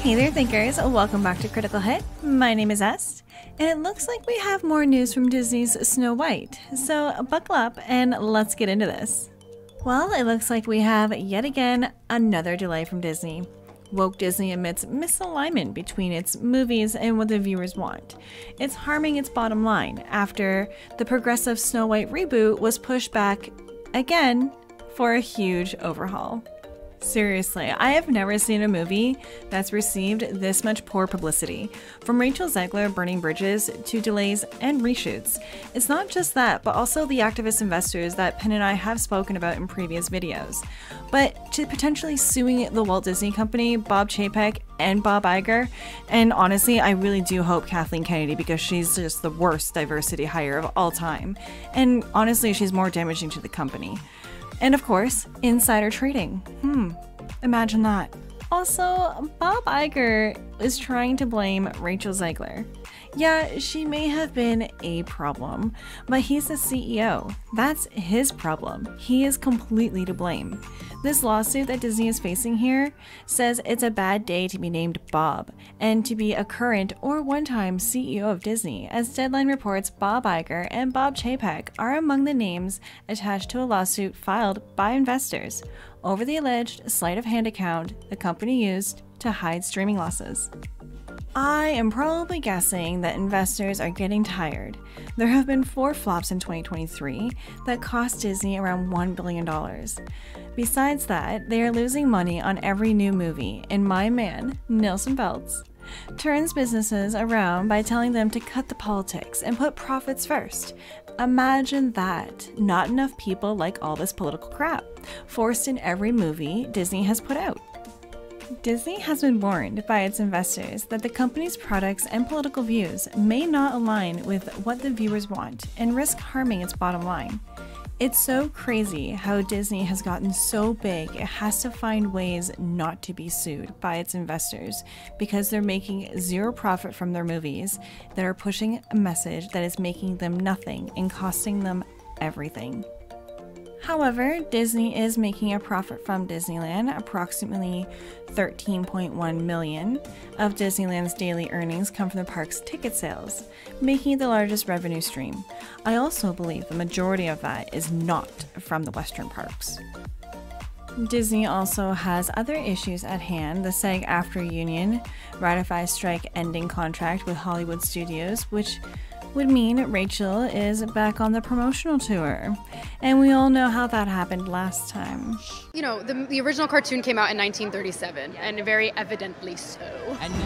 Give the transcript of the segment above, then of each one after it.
Hey there thinkers, welcome back to Critical Hit. My name is Est, and it looks like we have more news from Disney's Snow White. So buckle up and let's get into this. Well, it looks like we have yet again another delay from Disney. Woke Disney admits misalignment between its movies and what the viewers want. It's harming its bottom line after the progressive Snow White reboot was pushed back again for a huge overhaul. Seriously, I have never seen a movie that's received this much poor publicity. From Rachel Zegler burning bridges to delays and reshoots. It's not just that, but also the activist investors that Penn and I have spoken about in previous videos. But to potentially suing the Walt Disney Company, Bob Chapek, and Bob Iger, and honestly, I really do hope Kathleen Kennedy, because she's just the worst diversity hire of all time. And honestly, she's more damaging to the company. And of course, insider trading. Imagine that. Also, Bob Iger is trying to blame Rachel Zegler. Yeah, she may have been a problem, but he's the CEO. That's his problem. He is completely to blame. This lawsuit that Disney is facing here says it's a bad day to be named Bob and to be a current or one-time CEO of Disney, as Deadline reports Bob Iger and Bob Chapek are among the names attached to a lawsuit filed by investors over the alleged sleight of hand account the company used to hide streaming losses. I am probably guessing that investors are getting tired. There have been 4 flops in 2023 that cost Disney around $1 billion. Besides that, they are losing money on every new movie, and my man, Nelson Peltz, turns businesses around by telling them to cut the politics and put profits first. Imagine that. Not enough people like all this political crap, forced in every movie Disney has put out. Disney has been warned by its investors that the company's products and political views may not align with what the viewers want and risk harming its bottom line. It's so crazy how Disney has gotten so big it has to find ways not to be sued by its investors because they're making zero profit from their movies that are pushing a message that is making them nothing and costing them everything. However, Disney is making a profit from Disneyland, approximately $13.1 million of Disneyland's daily earnings come from the park's ticket sales, making it the largest revenue stream. I also believe the majority of that is not from the Western parks. Disney also has other issues at hand. The SAG-AFTRA union ratifies strike-ending contract with Hollywood studios, which would mean Rachel is back on the promotional tour. And we all know how that happened last time. You know, the original cartoon came out in 1937, and very evidently so. And you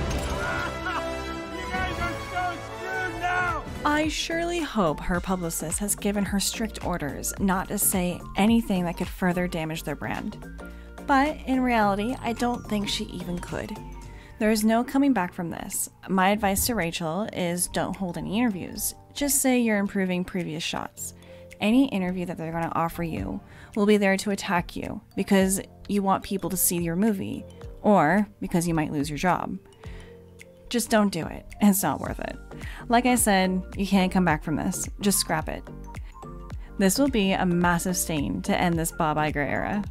guys are so screwed now! I surely hope her publicist has given her strict orders not to say anything that could further damage their brand. But in reality, I don't think she even could. There is no coming back from this. My advice to Rachel is don't hold any interviews. Just say you're improving previous shots. Any interview that they're going to offer you will be there to attack you because you want people to see your movie or because you might lose your job. Just don't do it. It's not worth it. Like I said, you can't come back from this. Just scrap it. This will be a massive stain to end this Bob Iger era.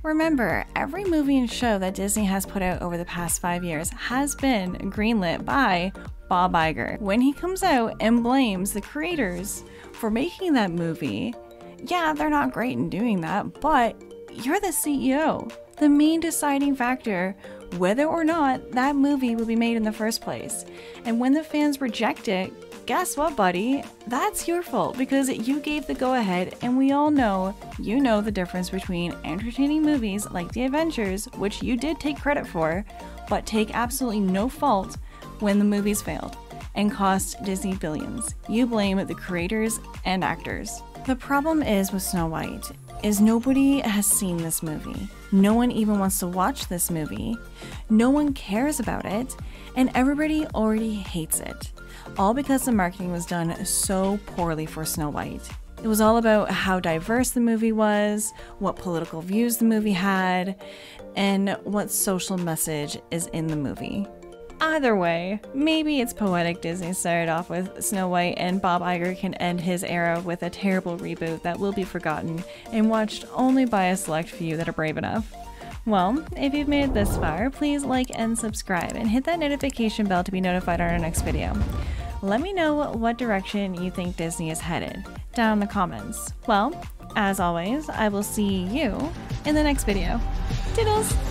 Remember, every movie and show that Disney has put out over the past 5 years has been greenlit by Bob Iger. When he comes out and blames the creators for making that movie, yeah, they're not great in doing that, but you're the CEO. The main deciding factor whether or not that movie will be made in the first place. And when the fans reject it, guess what, buddy? That's your fault because you gave the go-ahead, and we all know you know the difference between entertaining movies like The Avengers, which you did take credit for, but take absolutely no fault when the movies failed and cost Disney billions. You blame the creators and actors. The problem is with Snow White is nobody has seen this movie. No one even wants to watch this movie. No one cares about it, and everybody already hates it. All because the marketing was done so poorly for Snow White. It was all about how diverse the movie was, what political views the movie had, and what social message is in the movie. Either way, maybe it's poetic Disney started off with Snow White and Bob Iger can end his era with a terrible reboot that will be forgotten and watched only by a select few that are brave enough. Well, if you've made it this far, please like and subscribe and hit that notification bell to be notified on our next video. Let me know what direction you think Disney is headed down in the comments. Well, as always, I will see you in the next video. Toodles!